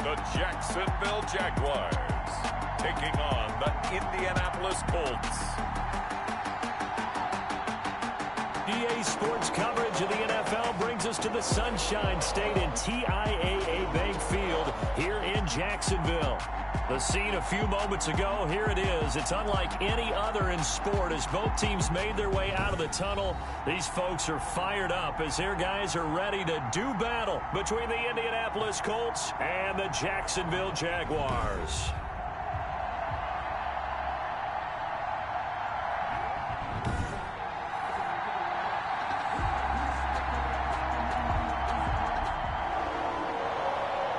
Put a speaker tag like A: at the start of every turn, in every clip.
A: the Jacksonville Jaguars taking on the Indianapolis Colts.
B: EA Sports coverage of the NFL brings us to the Sunshine State in TIAA Bank Field here in Jacksonville. The scene a few moments ago, here it is. It's unlike any other in sport as both teams made their way out of the tunnel. These folks are fired up as their guys are ready to do battle between the Indianapolis Colts and the Jacksonville Jaguars.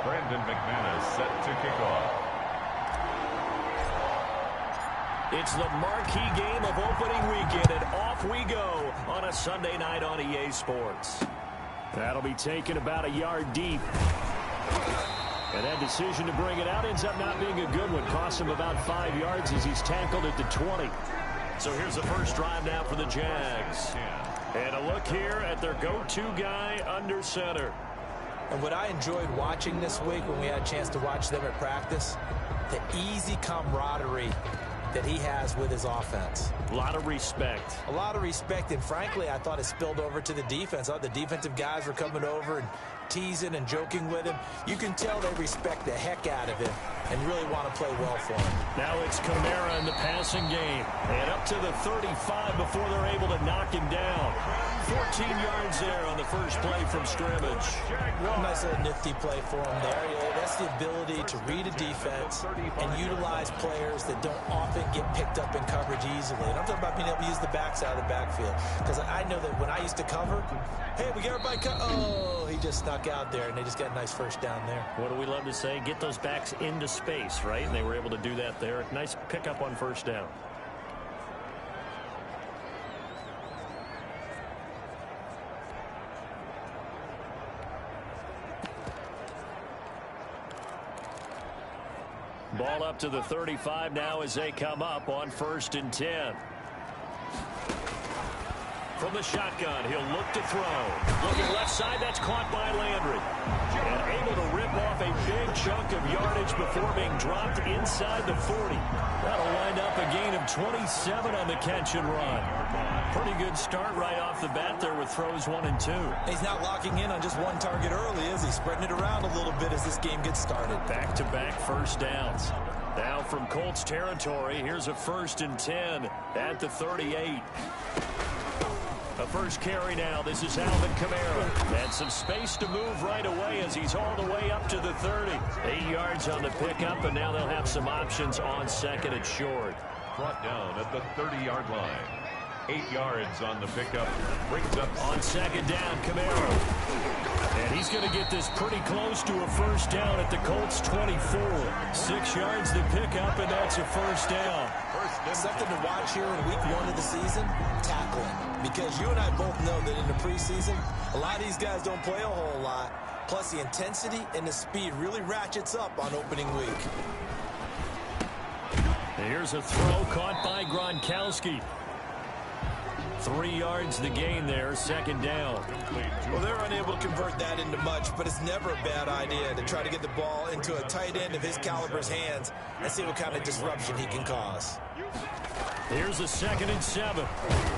A: Brandon McManus set to kick off.
B: It's the marquee game of opening weekend, and off we go on a Sunday night on EA Sports. That'll be taken about a yard deep. And that decision to bring it out ends up not being a good one. Costs him about 5 yards as he's tackled at the 20. So here's the first drive now for the Jags. And a look here at their go-to guy under center.
C: And what I enjoyed watching this week when we had a chance to watch them at practice, the easy camaraderie that he has with his offense.
B: A lot of respect.
C: A lot of respect, and frankly, I thought it spilled over to the defense. The defensive guys were coming over and teasing and joking with him. You can tell they respect the heck out of him and really want to play well for him.
B: Now it's Kamara in the passing game. And up to the 35 before they're able to knock him down. 14 yards there on the first play from scrimmage.
C: Nice little nifty play for him there. Yeah, that's the ability to read a defense and utilize players that don't often get picked up in coverage easily. And I'm talking about being able to use the backside of the backfield. Because I know that when I used to cover, hey, we got everybody cut. Oh, he just snuck out there, and they just got a nice first down there.
B: What do we love to say? Get those backs into space, right? And they were able to do that there. Nice pickup on first down. Ball up to the 35 now as they come up on 1st and 10. From the shotgun, he'll look to throw. Looking left side, that's caught by Landry. And able to rip off a big chunk of yardage before being dropped inside the 40. That'll wind up a gain of 27 on the catch and run. Pretty good start right off the bat there with throws 1 and 2.
C: He's not locking in on just one target early, is he? Spreading it around a little bit as this game gets started.
B: Back-to-back first downs. Now from Colts territory, here's a 1st and 10 at the 38. A first carry now. This is Alvin Kamara. And some space to move right away as he's all the way up to the 30. 8 yards on the pickup, and now they'll have some options on second and short.
A: Brought down at the 30-yard line. 8 yards on the pickup. Brings up
B: on second down, Kamara. And he's going to get this pretty close to a first down at the Colts 24. 6 yards to pick up, and that's a first down.
C: Something to watch here in week 1 of the season, tackling. Because you and I both know that in the preseason, a lot of these guys don't play a whole lot. Plus, the intensity and the speed really ratchets up on opening week.
B: Here's a throw caught by Gronkowski. 3 yards the gain there, second down.
C: Well, they're unable to convert that into much, but it's never a bad idea to try to get the ball into a tight end of his caliber's hands and see what kind of disruption he can cause.
B: Here's a 2nd and 7.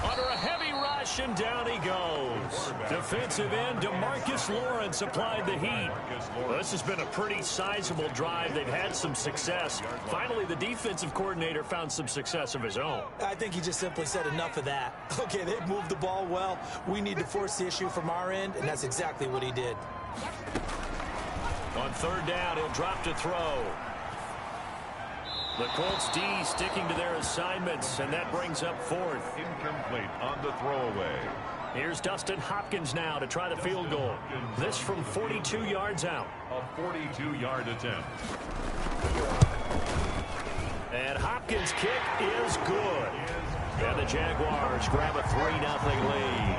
B: Under a heavy rush, and down he goes. Defensive end DeMarcus Lawrence applied the heat. Well, this has been a pretty sizable drive. They've had some success. Finally, the defensive coordinator found some success of his own.
C: I think he just simply said enough of that. Okay, they've moved the ball well. We need to force the issue from our end, and that's exactly what he did.
B: On 3rd down, he'll drop to throw. The Colts D sticking to their assignments, and that brings up 4th.
A: Incomplete on the throwaway.
B: Here's Dustin Hopkins now to try the field goal. This from 42 yards out.
A: A 42-yard attempt.
B: And Hopkins' kick is good. And the Jaguars grab a 3-0 lead.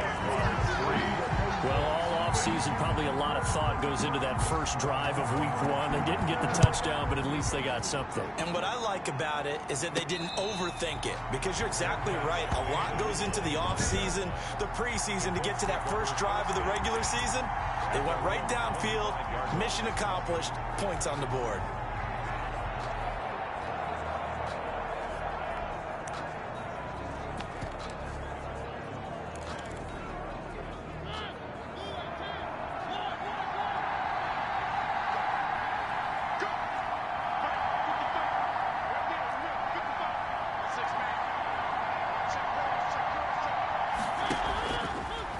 B: Well, all offseason, probably a lot of thought goes into that first drive of week one. They didn't get the touchdown, but at least they got something.
C: And what I like about it is that they didn't overthink it, because you're exactly right. A lot goes into the offseason, the preseason, to get to that first drive of the regular season. They went right downfield, mission accomplished, points on the board.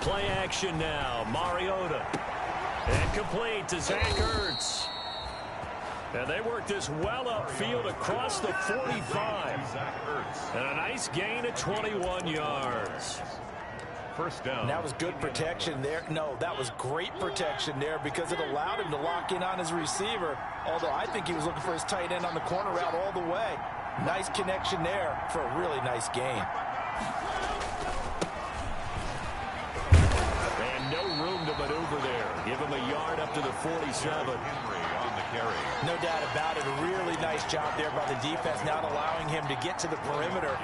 B: Play action now. Mariota. And complete to Zach Ertz. And they work this well upfield across the 45. And a nice gain of 21 yards.
A: First down.
C: That was good protection there. No, that was great protection there, because it allowed him to lock in on his receiver. Although I think he was looking for his tight end on the corner route all the way. Nice connection there for a really nice gain.
B: To maneuver there. Give him a yard up to the 47.
A: Henry on the carry.
C: No doubt about it. A really nice job there by the defense, not allowing him to get to the perimeter.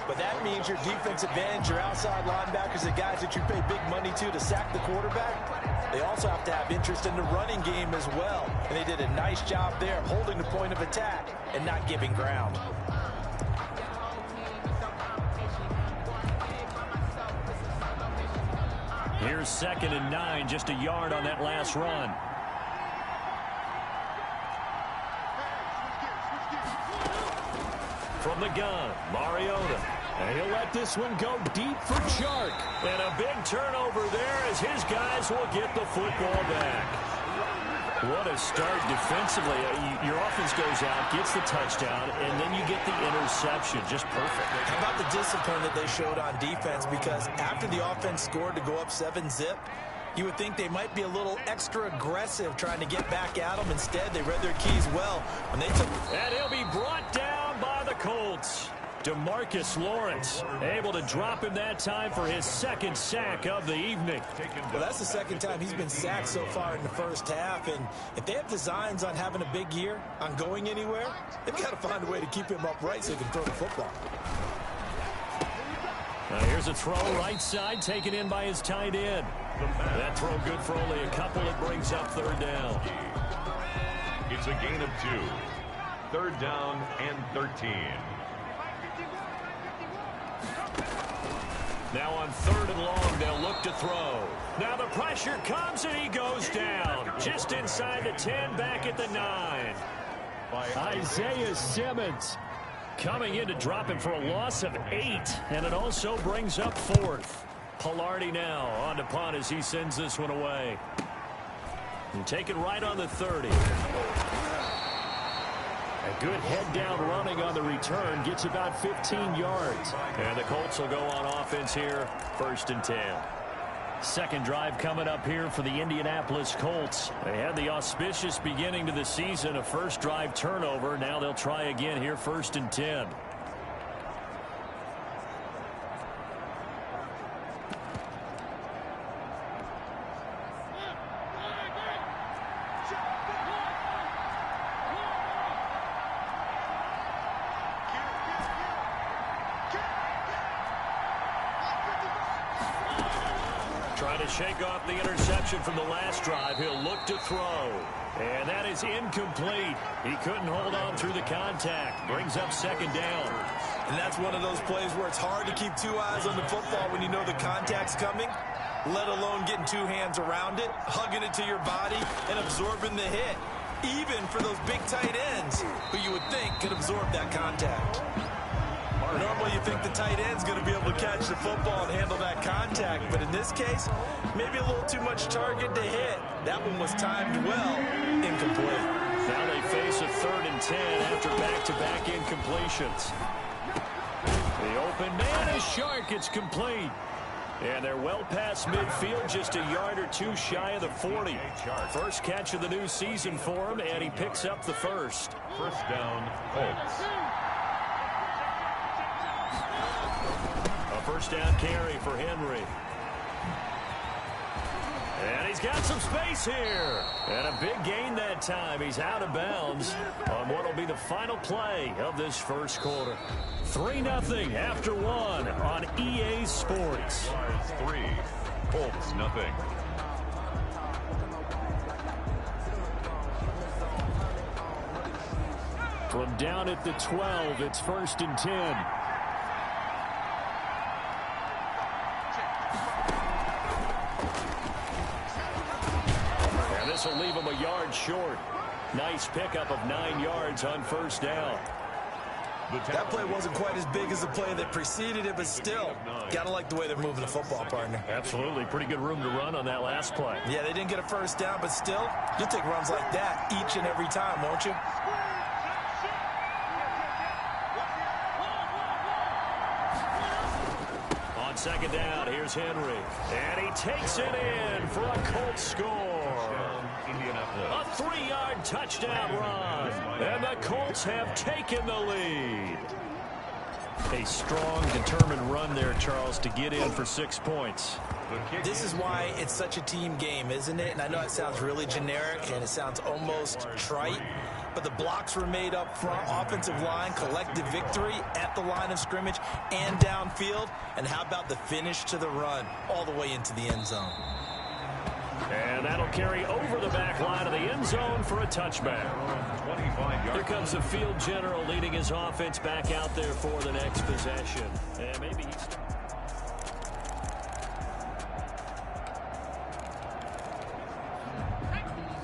C: But that means your defensive ends, your outside linebackers, the guys that you pay big money to sack the quarterback, they also have to have interest in the running game as well. And they did a nice job there, holding the point of attack and not giving ground.
B: Here's 2nd and 9, just a yard on that last run. From the gun, Mariota. And he'll let this one go deep for Chark. And a big turnover there as his guys will get the football back. What a start defensively. Your offense goes out, gets the touchdown, and then you get the interception. Just perfect.
C: How about the discipline that they showed on defense? Because after the offense scored to go up 7-zip, you would think they might be a little extra aggressive trying to get back at them. Instead, they read their keys well when they took.
B: And he'll be brought down by the Colts. DeMarcus Lawrence able to drop him that time for his 2nd sack of the evening.
C: Well, that's the 2nd time he's been sacked so far in the first half. And if they have designs on having a big year, on going anywhere, they've got to find a way to keep him upright so he can throw the football.
B: Now here's a throw right side, taken in by his tight end. That throw good for only a couple. It brings up 3rd down.
A: It's a gain of 2. 3rd down and 13.
B: Now on 3rd and long, they'll look to throw. Now the pressure comes and he goes down. Just inside the 10, back at the 9. Isaiah Simmons coming in to drop him for a loss of 8. And it also brings up 4th. Pilardi now on to punt as he sends this one away. And take it right on the 30. A good head-down running on the return. Gets about 15 yards. And the Colts will go on offense here. 1st and 10. 2nd drive coming up here for the Indianapolis Colts. They had the auspicious beginning to the season. A first drive turnover. Now they'll try again here. 1st and 10. Trying to shake off the interception from the last drive. He'll look to throw. And that is incomplete. He couldn't hold on through the contact. Brings up 2nd down.
C: And that's one of those plays where it's hard to keep 2 eyes on the football when you know the contact's coming, let alone getting 2 hands around it, hugging it to your body, and absorbing the hit. Even for those big tight ends who you would think could absorb that contact. Normally you think the tight end's going to be able to catch the football and handle that contact, but in this case, maybe a little too much target to hit. That one was timed well, incomplete.
B: Now they face a 3rd and 10 after back-to-back incompletions. The open man is Chark. It's complete. And they're well past midfield, just a yard or 2 shy of the 40. First catch of the new season for him, and he picks up the 1st.
A: 1st down, Colts.
B: A 1st down carry for Henry. And he's got some space here. And a big gain that time. He's out of bounds on what will be the final play of this first quarter. 3-0 after one on EA Sports.
A: 3, Colts nothing.
B: From down at the 12, it's 1st and 10. And this will leave him a yard short. Nice pickup of 9 yards on 1st down.
C: That play wasn't quite as big as the play that preceded it, but still, gotta like the way they're moving the football, partner.
B: Absolutely. Pretty good room to run on that last play.
C: Yeah, they didn't get a 1st down, but still, you'll take runs like that each and every time, won't you?
B: On 2nd down, here's Henry. And he takes it in for a Colts score. A 3-yard touchdown run. And the Colts have taken the lead. A strong, determined run there, Charles, to get in for 6 points.
C: This is why it's such a team game, isn't it? And I know it sounds really generic and it sounds almost trite, but the blocks were made up front, offensive line, collective victory at the line of scrimmage and downfield. And how about the finish to the run all the way into the end zone?
B: And that'll carry over the back line of the end zone for a touchback. Here comes the field general leading his offense back out there for the next possession. And maybe he's...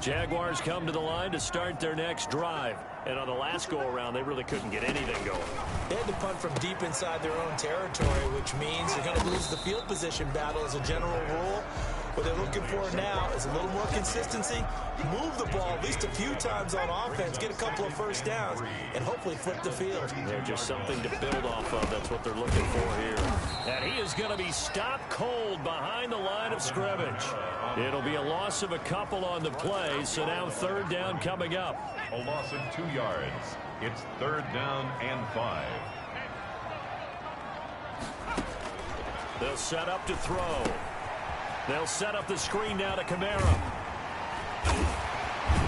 B: Jaguars come to the line to start their next drive. And on the last go-around, they really couldn't get anything going.
C: They had to punt from deep inside their own territory, which means they're going to lose the field position battle as a general rule. What they're looking for now is a little more consistency, move the ball at least a few times on offense, get a couple of 1st downs, and hopefully flip the field.
B: They're just something to build off of. That's what they're looking for here. And he is going to be stopped cold behind the line of scrimmage. It'll be a loss of a couple on the play, so now 3rd down coming up.
A: A loss of 2 yards. It's 3rd down and 5.
B: They'll set up to throw. They'll set up the screen now to Kamara.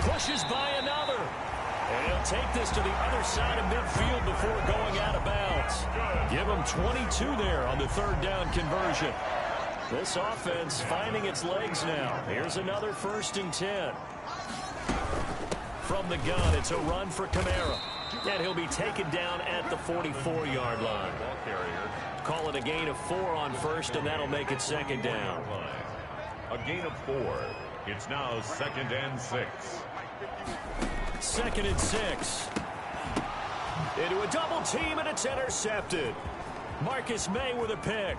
B: Pushes by another. And he'll take this to the other side of midfield before going out of bounds. Give him 22 there on the 3rd down conversion. This offense finding its legs now. Here's another 1st and 10. From the gun, it's a run for Kamara. And he'll be taken down at the 44-yard line. Call it a gain of 4 on 1st, and that'll make it 2nd down.
A: A gain of 4. It's now 2nd and 6.
B: 2nd and 6. Into a double team, and it's intercepted. Marcus May with a pick.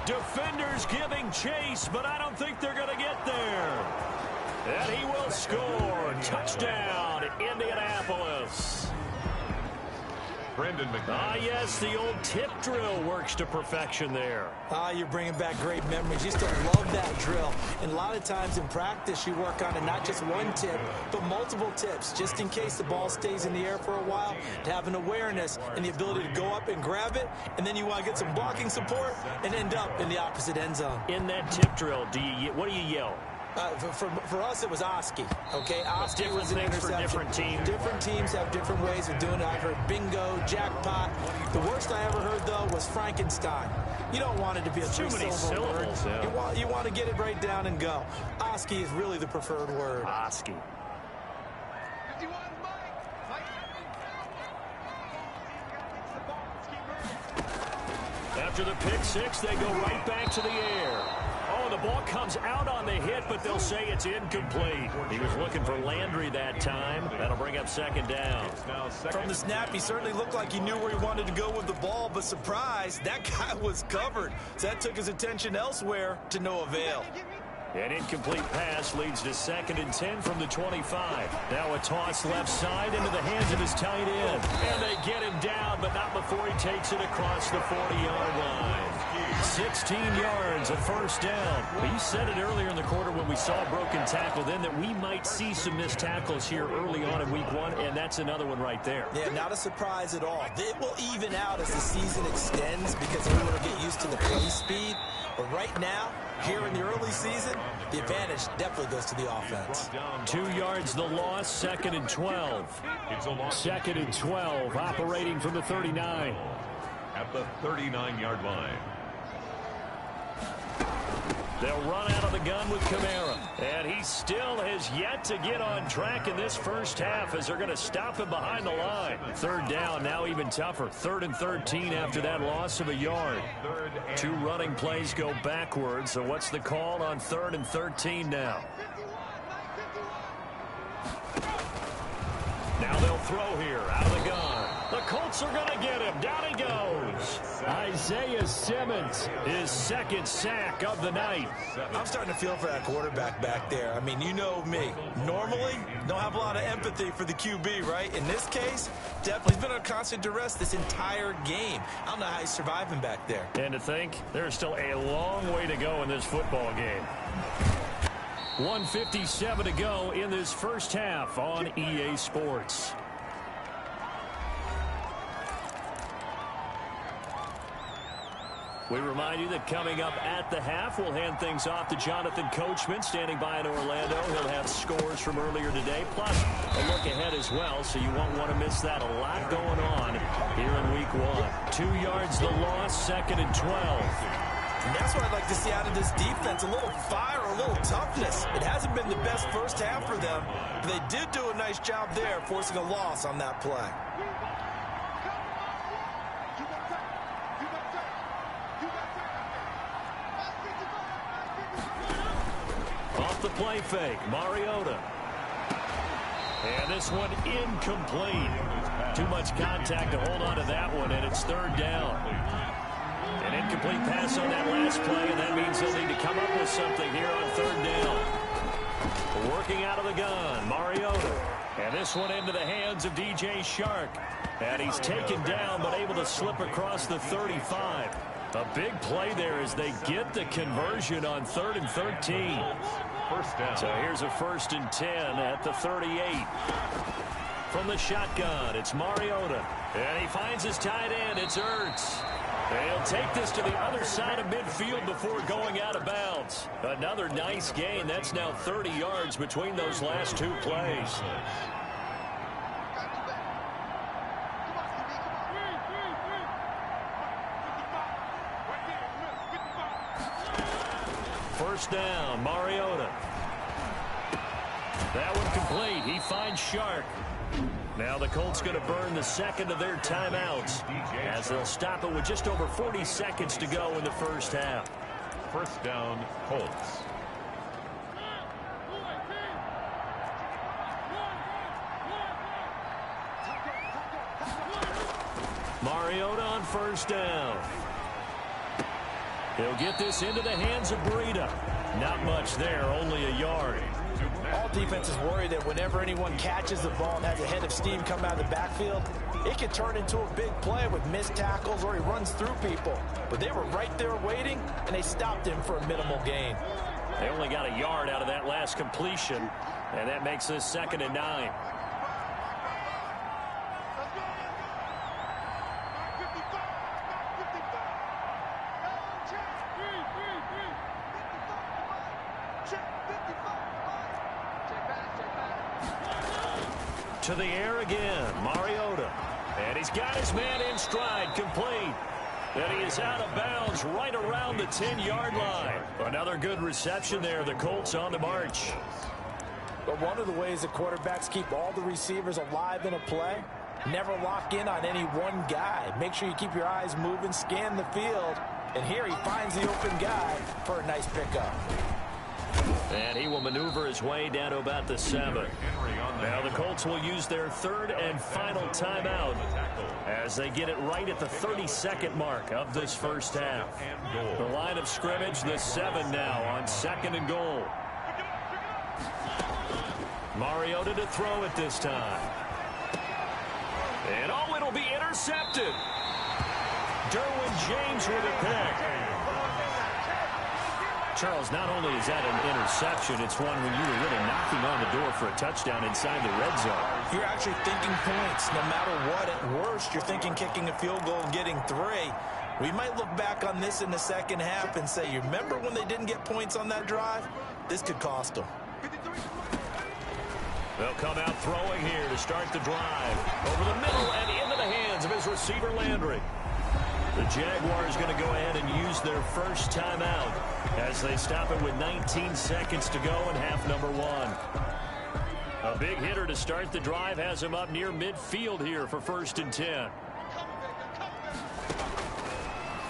B: Defenders giving chase, but I don't think they're going to get there. And he will score. Touchdown, Indianapolis.
A: Brendan McMahon.
B: Ah, yes, the old tip drill works to perfection there.
C: Ah, you're bringing back great memories. Used to love that drill. And a lot of times in practice, you work on it, not just one tip, but multiple tips, just in case the ball stays in the air for a while, to have an awareness and the ability to go up and grab it, and then you want to get some blocking support and end up in the opposite end zone.
B: In that tip drill, what do you yell?
C: For us, it was Oski. Okay, Oski was an interception.
B: For different teams.
C: Different teams have different ways of doing it. I've heard bingo, jackpot. The worst I ever heard, though, was Frankenstein. You don't want it to be a three-syllable word. Yeah. You want to get it right down and go. Oski is really the preferred word.
B: Oski. After the pick six, they go right back to the air. Oh, the ball comes out on the hit, but they'll say it's incomplete. He was looking for Landry that time. That'll bring up 2nd down.
C: From the snap, he certainly looked like he knew where he wanted to go with the ball, but surprise, that guy was covered. So that took his attention elsewhere to no avail.
B: An incomplete pass leads to 2nd and 10 from the 25. Now a toss left side into the hands of his tight end. And they get him down, but not before he takes it across the 40-yard line. 16 yards, a 1st down. Well, you said it earlier in the quarter when we saw a broken tackle then that we might see some missed tackles here early on in week 1, and that's another one right there.
C: Yeah, not a surprise at all. It will even out as the season extends because everyone will get used to the play speed. But right now, here in the early season, the advantage definitely goes to the offense.
B: 2 yards the loss, 2nd and 12. 2nd and 12, operating from the 39.
A: At the 39-yard line.
B: They'll run out of the gun with Kamara. And he still has yet to get on track in this first half as they're going to stop him behind the line. 3rd down, now even tougher. 3rd and 13 after that loss of a yard. 2 running plays go backwards. So what's the call on 3rd and 13 now? Now they'll throw here out of the gun. The Colts are going to get him. Down he goes. Isaiah Simmons, his 2nd sack of the night.
C: I'm starting to feel for that quarterback back there. I mean, you know me. Normally, don't have a lot of empathy for the QB, right? In this case, definitely he's been under constant duress this entire game. I don't know how he's surviving back there.
B: And to think, there's still a long way to go in this football game. 1:57 to go in this first half on EA Sports. We remind you that coming up at the half, we'll hand things off to Jonathan Coachman, standing by in Orlando. He'll have scores from earlier today, plus a look ahead as well, so you won't want to miss that. A lot going on here in Week 1. 2 yards the loss, 2nd and 12.
C: And that's what I'd like to see out of this defense, a little fire, a little toughness. It hasn't been the best first half for them, but they did do a nice job there, forcing a loss on that play.
B: Off the play fake, Mariota. And this one incomplete. Too much contact to hold on to that one, and it's 3rd down. An incomplete pass on that last play, and that means they'll need to come up with something here on 3rd down. Working out of the gun, Mariota. And this one into the hands of DJ Shark. And he's taken down, but able to slip across the 35. A big play there as they get the conversion on 3rd and 13.
A: First down.
B: So here's a 1st and 10 at the 38. From the shotgun, it's Mariota. And he finds his tight end. It's Ertz. They'll take this to the other side of midfield before going out of bounds. Another nice gain. That's now 30 yards between those last 2 plays. First down, Mariota. That one complete. He finds Shark. Now the Colts going to burn the 2nd of their timeouts as they'll stop it with just over 40 seconds to go in the first half.
A: First down, Colts.
B: Mariota on first down. He'll get this into the hands of Breida. Not much there, only a yard.
C: All defenses worry that whenever anyone catches the ball and has a head of steam come out of the backfield, it can turn into a big play with missed tackles or he runs through people. But they were right there waiting, and they stopped him for a minimal gain.
B: They only got a yard out of that last completion, and that makes this 2nd and 9. To the air again, Mariota. And he's got his man in stride, complete. And he is out of bounds right around the 10-yard line. Another good reception there. The Colts on the march.
C: But one of the ways that quarterbacks keep all the receivers alive in a play, never lock in on any one guy. Make sure you keep your eyes moving, scan the field. And here he finds the open guy for a nice pickup.
B: And he will maneuver his way down to about the 7. Now the Colts will use their 3rd and final timeout as they get it right at the 32nd mark of this first half. The line of scrimmage, the 7 now on 2nd and goal. Mariota to throw it this time. And oh, it'll be intercepted. Derwin James with a pick. Charles, not only is that an interception, it's one when you were really knocking on the door for a touchdown inside the red zone.
C: You're actually thinking points no matter what. At worst, you're thinking kicking a field goal and getting 3. We might look back on this in the second half and say, you remember when they didn't get points on that drive? This could cost them.
B: They'll come out throwing here to start the drive. Over the middle and into the hands of his receiver, Landry. The Jaguars going to go ahead and use their first timeout as they stop it with 19 seconds to go in half number 1. A big hitter to start the drive has him up near midfield here for 1st and 10.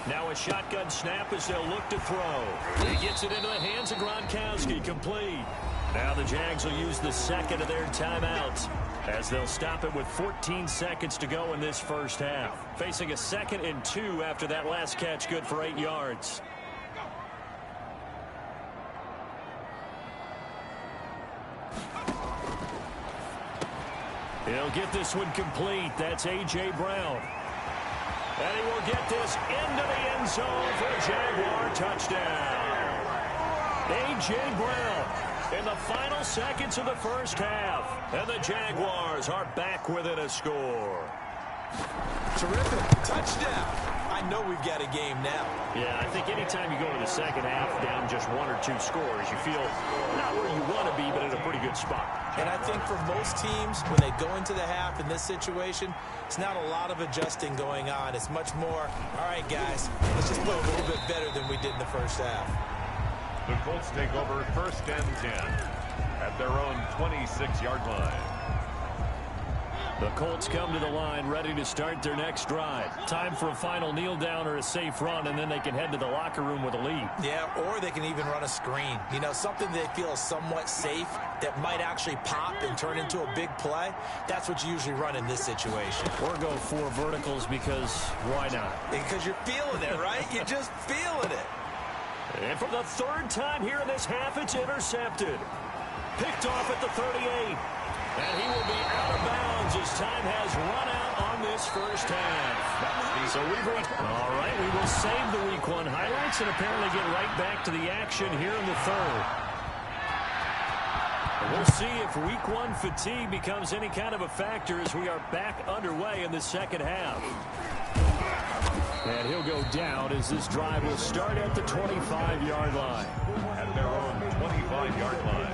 B: Now a shotgun snap as they'll look to throw. He gets it into the hands of Gronkowski, complete. Now the Jags will use the second of their timeouts as they'll stop it with 14 seconds to go in this first half. Facing a 2nd and 2 after that last catch, good for 8 yards. He'll get this one complete. That's A.J. Brown. And he will get this into the end zone for a Jaguar touchdown. A.J. Brown in the final seconds of the first half. And the Jaguars are back within a score.
C: Terrific. Touchdown. I know we've got a game now.
B: Yeah, I think anytime you go to the second half down just 1 or 2 scores, you feel not where you want to be, but in a pretty good spot.
C: And I think for most teams, when they go into the half in this situation, it's not a lot of adjusting going on. It's much more, all right, guys, let's just play a little bit better than we did in the first half.
A: The Colts take over 1st and 10 at their own 26-yard line.
B: The Colts come to the line ready to start their next drive. Time for a final kneel down or a safe run, and then they can head to the locker room with a lead.
C: Yeah, or they can even run a screen. You know, something they feel is somewhat safe that might actually pop and turn into a big play. That's what you usually run in this situation.
B: Or go 4 verticals because why not?
C: Because you're feeling it, right? You're just feeling it.
B: And for the 3rd time here in this half, it's intercepted. Picked off at the 38. And he will be out of bounds as time has run out on this first half. So we've reached... All right, we will save the Week 1 highlights and apparently get right back to the action here in the 3rd. We'll see if Week 1 fatigue becomes any kind of a factor as we are back underway in the second half. And he'll go down as this drive will start at the 25-yard line.
A: At their own 25-yard line.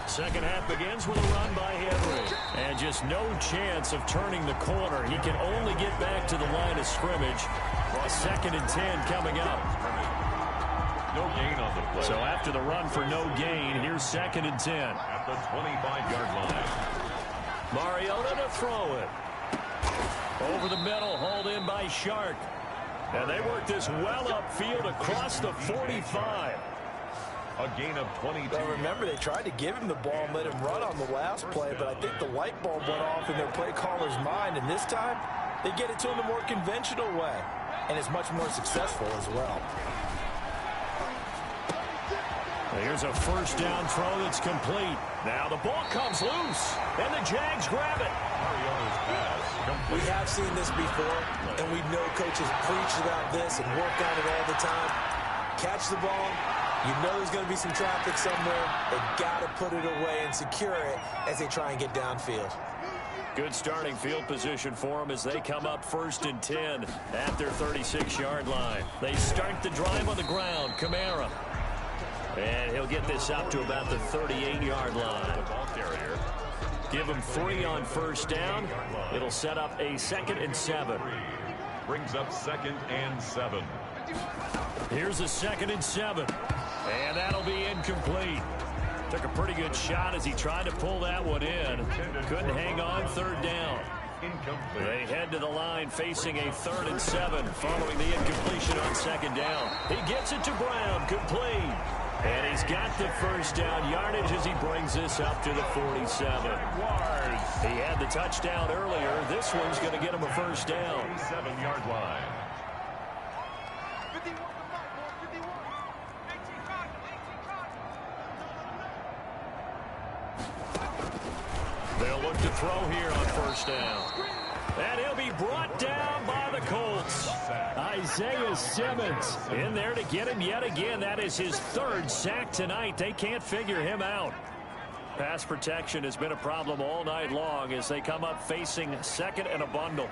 B: Second half begins with a run by Henry. And just no chance of turning the corner. He can only get back to the line of scrimmage. 2nd and 10 coming up.
A: No gain on the play.
B: So after the run for no gain, here's 2nd and 10.
A: At the 25-yard line.
B: Mariota to throw it. Over the middle, hauled in by Shark. And they work this well upfield across the 45.
A: A gain of 22.
C: Well, remember, they tried to give him the ball and let him run on the last play, but I think the light bulb went off in their play caller's mind, and this time they get it to him the more conventional way, and it's much more successful as well.
B: Here's a first down throw that's complete. Now the ball comes loose, and the Jags grab it.
A: Mariota's pass complete.
C: We have seen this before, and we know coaches preach about this and work on it all the time. Catch the ball. You know there's going to be some traffic somewhere. They've got to put it away and secure it as they try and get downfield.
B: Good starting field position for them as they come up 1st and 10 at their 36-yard line. They start the drive on the ground. Kamara. And he'll get this up to about the 38-yard line.
A: The ball carrier.
B: Give him 3 on first down. It'll set up a 2nd and 7.
A: Brings up 2nd and 7.
B: Here's a 2nd and 7. And that'll be incomplete. Took a pretty good shot as he tried to pull that one in. Couldn't hang on 3rd down.
A: Incomplete.
B: They head to the line facing a 3rd and 7 following the incompletion on 2nd down. He gets it to Brown, complete. And he's got the first down yardage as he brings this up to the 47. He had the touchdown earlier. This one's going to get him a first down.
A: 47-yard line.
B: They'll look to throw here on first down. And he'll be brought down by the Colts. Isaiah Simmons in there to get him yet again. That is his 3rd sack tonight. They can't figure him out. Pass protection has been a problem all night long as they come up facing second and a bundle.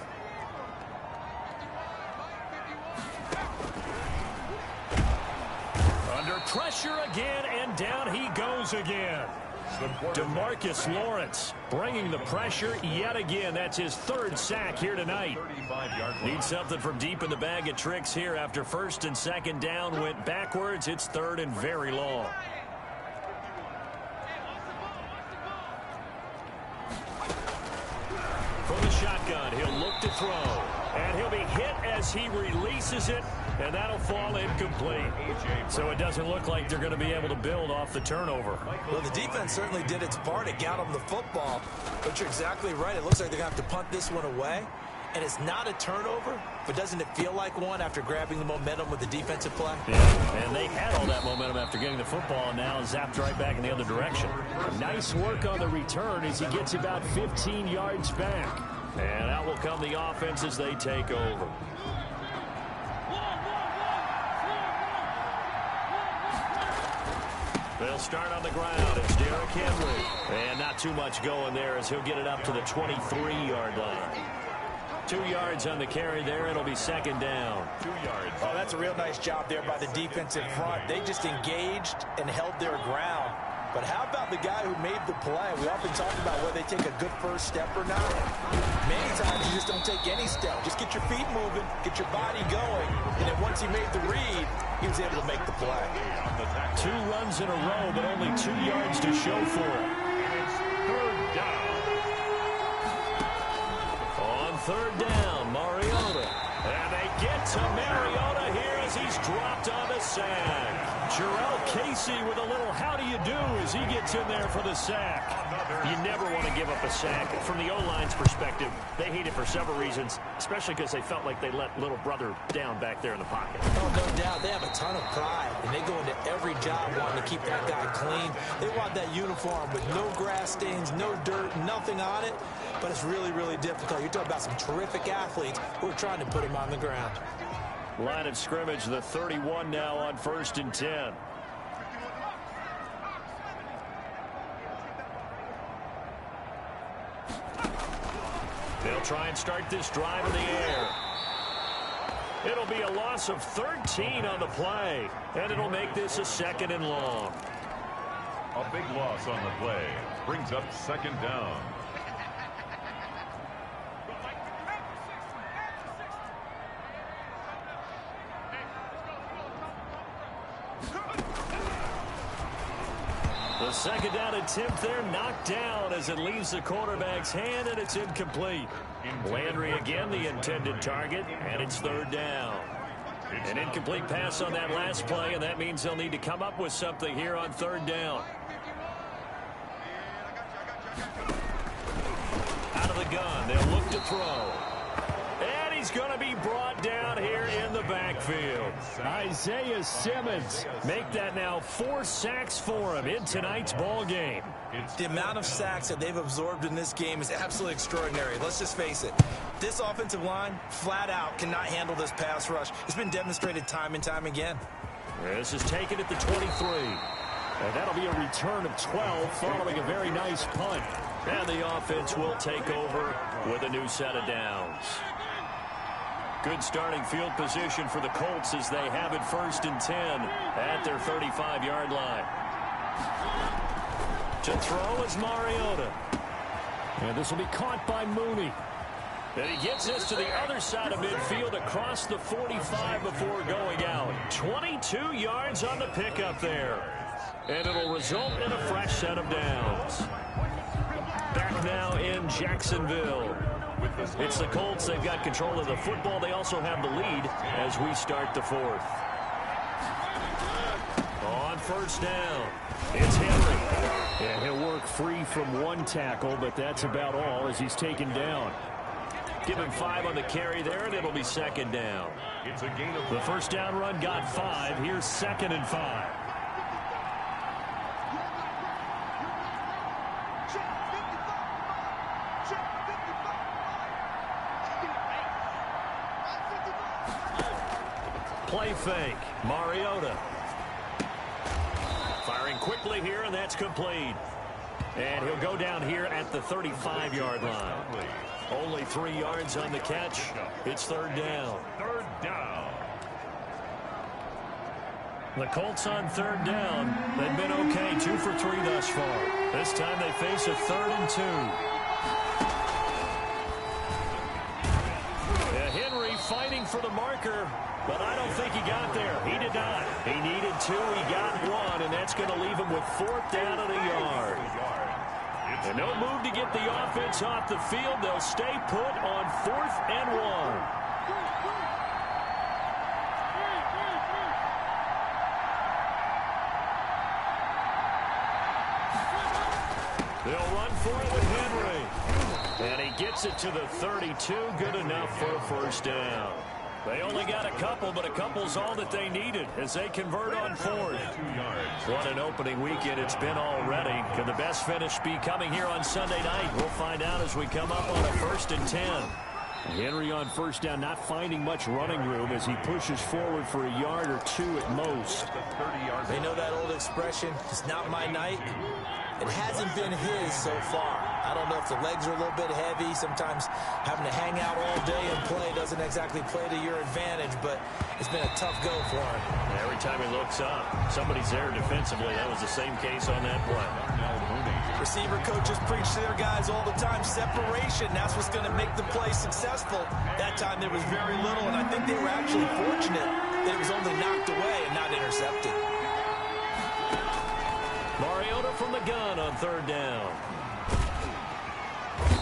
B: Under pressure again, and down he goes again. DeMarcus Lawrence bringing the pressure yet again. That's his third sack here tonight. Needs something from deep in the bag of tricks here after first and second down went backwards. It's third and very long. From the shotgun, he'll look to throw. And he'll be hit as he releases it, and that'll fall incomplete. So it doesn't look like they're going to be able to build off the turnover.
C: Well, the defense certainly did its part. It got them the football. But you're exactly right. It looks like they're going to have to punt this one away. And it's not a turnover, but doesn't it feel like one after grabbing the momentum with the defensive play?
B: Yeah, and they had all that momentum after getting the football, and now zapped right back in the other direction. Nice work on the return as he gets about 15 yards back. And out will come the offense as they take over. They'll start on the ground. It's Derrick Henry. And not too much going there as he'll get it up to the 23-yard line. 2 yards on the carry there. It'll be second down.
A: 2 yards.
C: Oh, that's a real nice job there by the defensive front. They just engaged and held their ground. But how about the guy who made the play? We often talk about whether they take a good first step or not. Many times you just don't take any step. Just get your feet moving, get your body going. And then once he made the read, he was able to make the play.
B: 2 runs in a row, but only 2 yards to show for it.
A: It's third down.
B: On third down, Mariota. And they get to Mariota here as he's dropped on the sack. Jarrell Casey with a little how do you do as he gets in there for the sack. You never want to give up a sack. From the O-line's perspective, they hate it for several reasons, especially because they felt like they let little brother down back there in the pocket.
C: Oh, no doubt. They have a ton of pride, and they go into every job wanting to keep that guy clean. They want that uniform with no grass stains, no dirt, nothing on it. But it's really, really difficult. You're talking about some terrific athletes who are trying to put him on the ground.
B: Line of scrimmage, the 31 now on 1st and 10. They'll try and start this drive in the air. It'll be a loss of 13 on the play, and it'll make this a second and long.
A: A big loss on the play. Brings up second down.
B: The second down attempt there knocked down as it leaves the quarterback's hand, and it's incomplete. Landry again the intended target, and it's third down. An incomplete pass on that last play, and that means they'll need to come up with something here on third down. Out of the gun, they'll look to throw. And he's going to be brought down here in the backfield. Isaiah Simmons make that now 4 sacks for him in tonight's ball game.
C: The amount of sacks that they've absorbed in this game is absolutely extraordinary. Let's just face it. This offensive line, flat out, cannot handle this pass rush. It's been demonstrated time and time again.
B: This is taken at the 23. And that'll be a return of 12 following a very nice punt. And the offense will take over with a new set of downs. Good starting field position for the Colts as they have it 1st and 10 at their 35-yard line. To throw is Mariota. And this will be caught by Mooney. And he gets this to the other side of midfield across the 45 before going out. 22 yards on the pickup there. And it'll result in a fresh set of downs. Back now in Jacksonville. It's the Colts. They've got control of the football. They also have the lead as we start the 4th. On 1st down, it's Henry. And he'll work free from 1 tackle, but that's about all as he's taken down. Give him 5 on the carry there, and it'll be second down.
A: It's a gain of
B: the first down run got 5. Here's 2nd and 5. Play fake. Mariota. Firing quickly here, and that's complete. And he'll go down here at the 35-yard line. Only 3 yards on the catch. It's third down.
A: Third down.
B: The Colts on third down. They've been okay, 2 for 3 thus far. This time they face a 3rd and 2. Henry fighting for the marker, but I don't think he got there. He did not. He needed 2. He got 1, and that's going to leave him with 4th down and a yard. And no move to get the offense off the field. They'll stay put on 4th and 1. They'll run for it with Henry. And he gets it to the 32. Good enough for a first down. They only got a couple, but a couple's all that they needed as they convert on 4th. What an opening weekend it's been already. Can the best finish be coming here on Sunday night? We'll find out as we come up on a 1st and 10. Henry on first down, not finding much running room as he pushes forward for a yard or 2 at most.
C: They know that old expression, it's not my night. It hasn't been his so far. I don't know if the legs are a little bit heavy. Sometimes having to hang out all day and play doesn't exactly play to your advantage, but it's been a tough go for him.
B: Every time he looks up, somebody's there defensively. That was the same case on that play.
C: Receiver coaches preach to their guys all the time. Separation, that's what's going to make the play successful. That time there was very little, and I think they were actually fortunate that it was only knocked away and not intercepted.
B: Mariota from the gun on third down.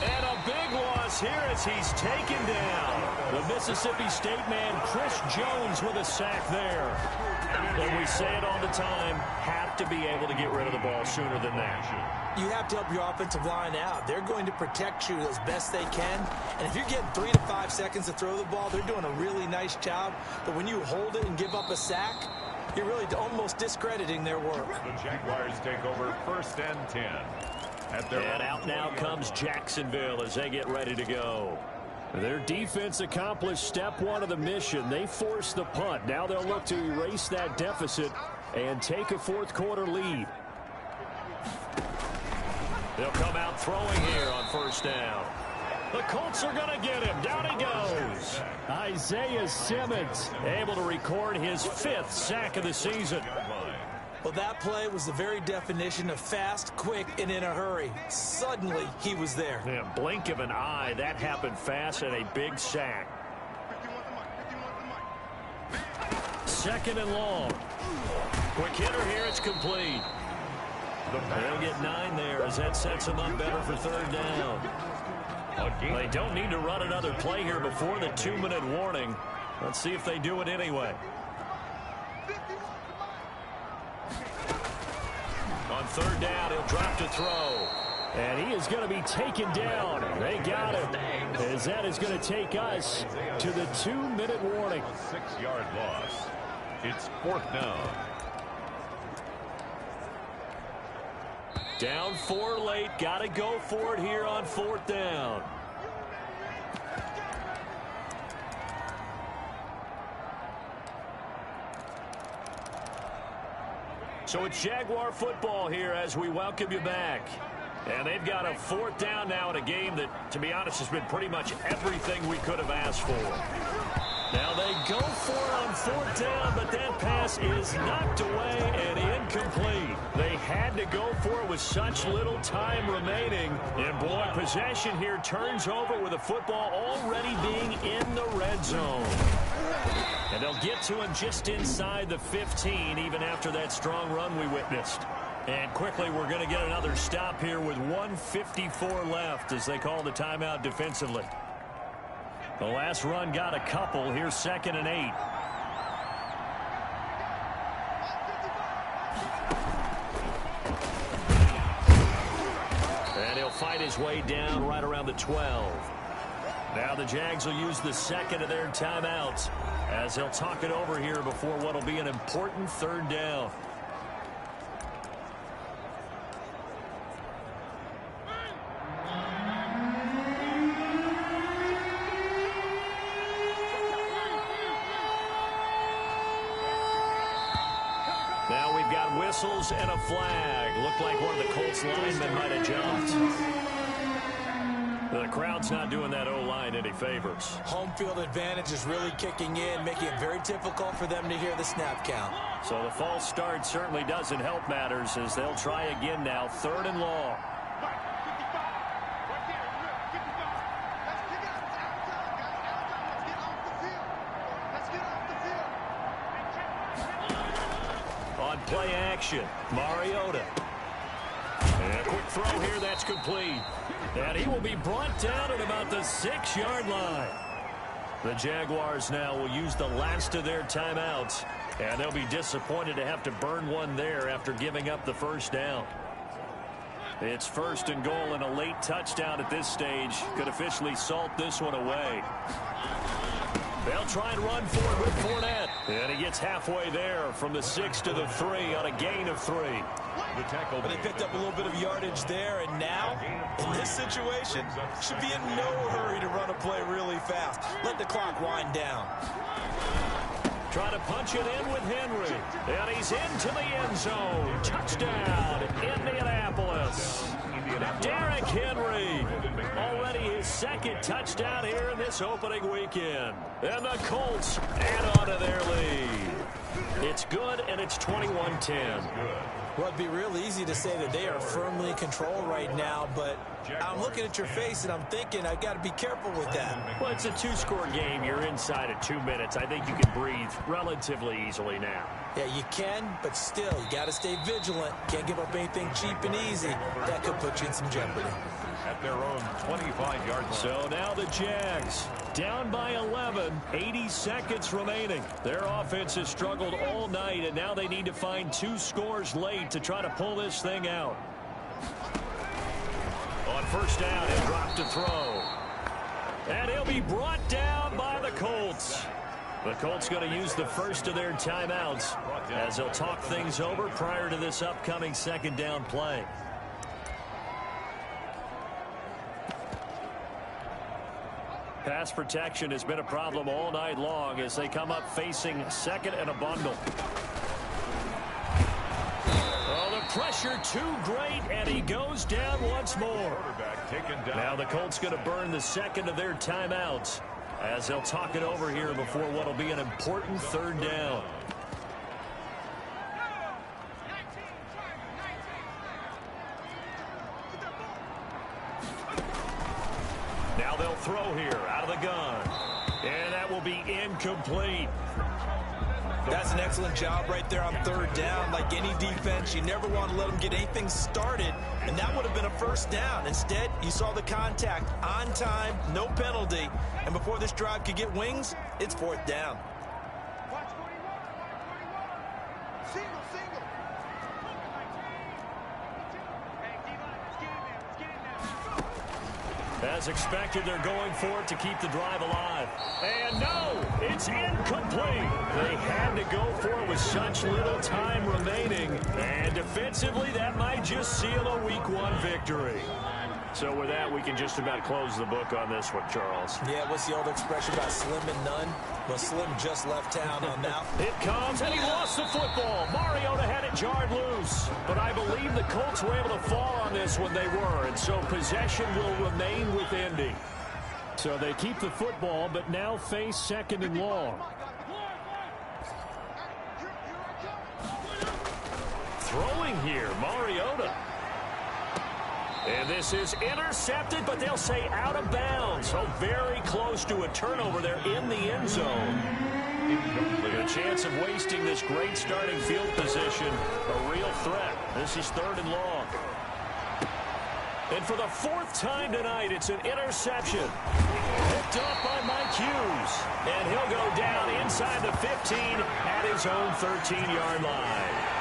B: And a big loss here as he's taken down. The Mississippi State man, Chris Jones, with a sack there. And we say it all the time, have to be able to get rid of the ball sooner than that.
C: You have to help your offensive line out. They're going to protect you as best they can. And if you're getting 3 to 5 seconds to throw the ball, they're doing a really nice job. But when you hold it and give up a sack, you're really almost discrediting their work.
A: The Jaguars take over 1st and 10.
B: And out now comes Jacksonville as they get ready to go. Their defense accomplished step 1 of the mission. They forced the punt. Now they'll look to erase that deficit and take a 4th quarter lead. They'll come out throwing here on first down. The Colts are going to get him. Down he goes. Isaiah Simmons able to record his 5th sack of the season.
C: Well, that play was the very definition of fast, quick, and in a hurry. Suddenly, he was there.
B: Yeah, blink of an eye. That happened fast and a big sack. 2nd and long. Quick hitter here. It's complete. They'll get 9 there as that sets them up better for 3rd down. They don't need to run another play here before the 2-minute warning. Let's see if they do it anyway. On 3rd down, he'll drop to throw. And he is going to be taken down. They got him. As that is going to take us to the 2-minute warning.
A: 6-yard loss. It's 4th down.
B: Down 4 late. Got to go for it here on 4th down. So it's Jaguar football here as we welcome you back. And they've got a 4th down now in a game that, to be honest, has been pretty much everything we could have asked for. Now they go for it on 4th down, but that pass is knocked away and incomplete. They had to go for it with such little time remaining. And boy, possession here turns over with the football already being in the red zone. And they'll get to him just inside the 15, even after that strong run we witnessed. And quickly, we're going to get another stop here with 1:54 left as they call the timeout defensively. The last run got a couple. Here's 2nd and 8. And he'll fight his way down right around the 12. Now the Jags will use the 2nd of their timeouts as they'll talk it over here before what will be an important 3rd down. whistles and a flag. Looked like one of the Colts linemen might have jumped. The crowd's not doing that O-line any favors. Home field advantage is really kicking in, making it very difficult for them to hear the snap count. So the false start certainly doesn't help matters as they'll try again now, 3rd and long. On play action, Mariota. And a quick throw here, that's complete. And he will be brought down at about the 6-yard line. The Jaguars now will use the last of their timeouts. And they'll be disappointed to have to burn one there after giving up the first down. It's 1st and goal, and a late touchdown at this stage could officially salt this one away. They'll try and run for it with Fournette. And he gets halfway there from the 6 to the 3 on a gain of 3.
A: The tackle.
C: But they picked up a little bit of yardage there, and now, in this situation, should be in no hurry to run a play really fast. Let the clock wind down.
B: Trying to punch it in with Henry. And he's into the end zone. Touchdown, Indianapolis. Derrick Henry. Already his 2nd touchdown here in this opening weekend. And the Colts add on to their lead. It's good, and it's 21-10.
C: Well, it'd be real easy to say that they are firmly in control right now, but I'm looking at your face and I'm thinking I've got to be careful with that.
B: Well, it's a 2-score game. You're inside of 2 minutes. I think you can breathe relatively easily now.
C: Yeah, you can, but still, you got to stay vigilant. Can't give up anything cheap and easy. That could put you in some jeopardy.
A: At their own 25-yard line.
B: So now the Jags down by 11, 80 seconds remaining. Their offense has struggled all night, and now they need to find 2 scores late to try to pull this thing out. On first down, he'll drop to throw. And he'll be brought down by the Colts. The Colts going to use the first of their timeouts as they'll talk things over prior to this upcoming 2nd down play. Pass protection has been a problem all night long as they come up facing 2nd and a bundle. Oh, the pressure too great, and he goes down once more. Now the Colts going to burn the 2nd of their timeouts as they'll talk it over here before what will be an important 3rd down. Now they'll throw here out of the gun. And that will be incomplete.
C: That's an excellent job right there on 3rd down. Like any defense, you never want to let them get anything started, and that would have been a 1st down. Instead, you saw the contact on time, no penalty, and before this drive could get wings, it's 4th down.
B: As expected, they're going for it to keep the drive alive. And no, it's incomplete. They had to go for it with such little time remaining. And defensively, that might just seal a Week 1 victory. So with that, we can just about close the book on this one, Charles.
C: Yeah, what's the old expression about slim and none? Well, Slim just left town on that.
B: It comes, and he lost the football. Mariota had it jarred loose. But I believe the Colts were able to fall on this when they were, and so possession will remain with Indy. So they keep the football, but now face 2nd and long. Throwing here, Mariota. And this is intercepted, but they'll say out of bounds. So very close to a turnover there in the end zone. A chance of wasting this great starting field position. A real threat. This is 3rd and long. And for the 4th time tonight, it's an interception. Picked up by Mike Hughes. And he'll go down inside the 15 at his own 13-yard line.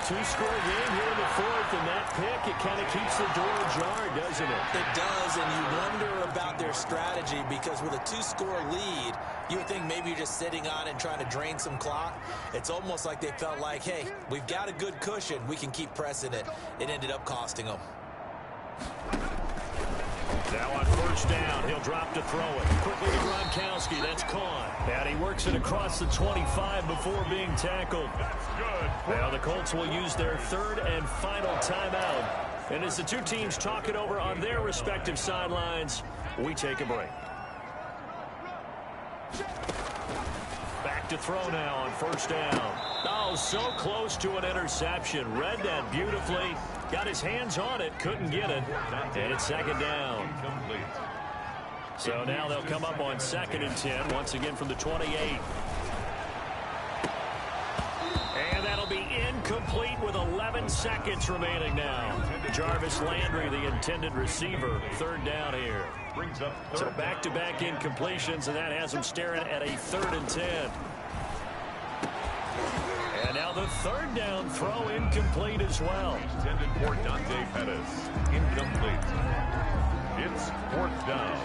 B: 2-score game here in the 4th, and that pick, it kind of keeps the door ajar, doesn't it?
C: It does, and you wonder about their strategy because with a 2-score lead, you would think maybe you're just sitting on it and trying to drain some clock. It's almost like they felt like, hey, we've got a good cushion. We can keep pressing it. It ended up costing them.
B: Now on 1st first down. He'll drop to throw it. Quickly to Gronkowski. That's caught. And he works it across the 25 before being tackled.
A: That's good.
B: Now the Colts will use their third and final timeout. And as the two teams talk it over on their respective sidelines, we take a break. Back to throw now on first down. Oh, so close to an interception. Read that beautifully. Got his hands on it. Couldn't get it. And it's second down. So now they'll come up on 2nd and 10. Once again from the 28. And that'll be incomplete with 11 seconds remaining now. Jarvis Landry, the intended receiver. Third down here. So back-to-back incompletions, and that has them staring at a 3rd and 10. And now the third down throw incomplete as well.
A: Intended for Dante Pettis. Incomplete. It's 4th down.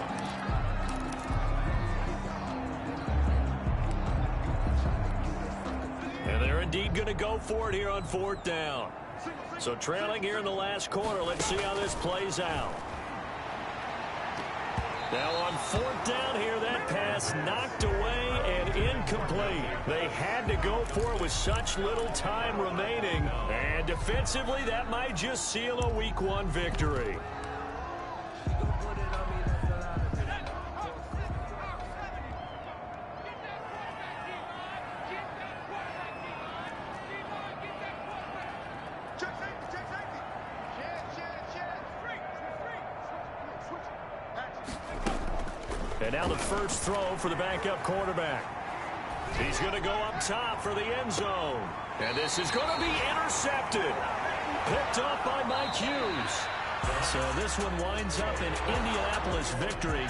B: And they're indeed going to go for it here on 4th down. So trailing here in the last quarter. Let's see how this plays out. Now on 4th down here, that pass knocked away and incomplete. They had to go for it with such little time remaining. And defensively, that might just seal a Week 1 victory. And now the first throw for the backup quarterback. He's going to go up top for the end zone. And this is going to be intercepted. Picked off by Mike Hughes. So this one winds up an Indianapolis victory.